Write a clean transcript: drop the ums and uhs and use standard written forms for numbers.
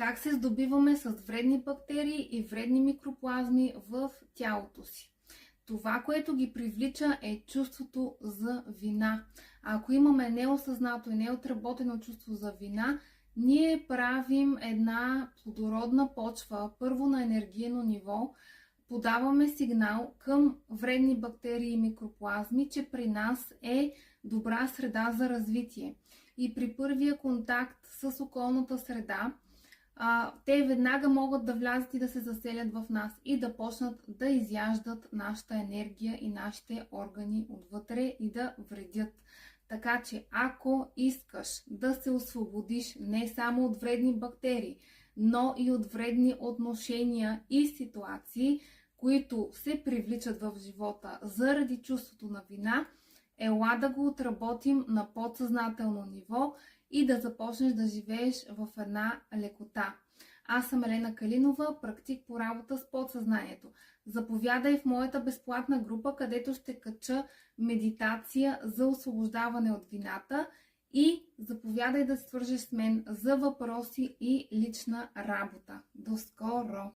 как се здобиваме с вредни бактерии и вредни микроплазми в тялото си. Това, което ги привлича, е чувството за вина. Ако имаме неосъзнато и неотработено чувство за вина, ние правим една плодородна почва, първо на енергийно ниво, подаваме сигнал към вредни бактерии и микроплазми, че при нас е добра среда за развитие. И при първия контакт с околната среда, те веднага могат да влязат и да се заселят в нас и да почнат да изяждат нашата енергия и нашите органи отвътре и да вредят. Така че ако искаш да се освободиш не само от вредни бактерии, но и от вредни отношения и ситуации, които се привличат в живота заради чувството на вина, ела да го отработим на подсъзнателно ниво и да започнеш да живееш в една лекота. Аз съм Елена Калинова, практик по работа с подсъзнанието. Заповядай в моята безплатна група, където ще кача медитация за освобождаване от вината и заповядай да се свържеш с мен за въпроси и лична работа. До скоро!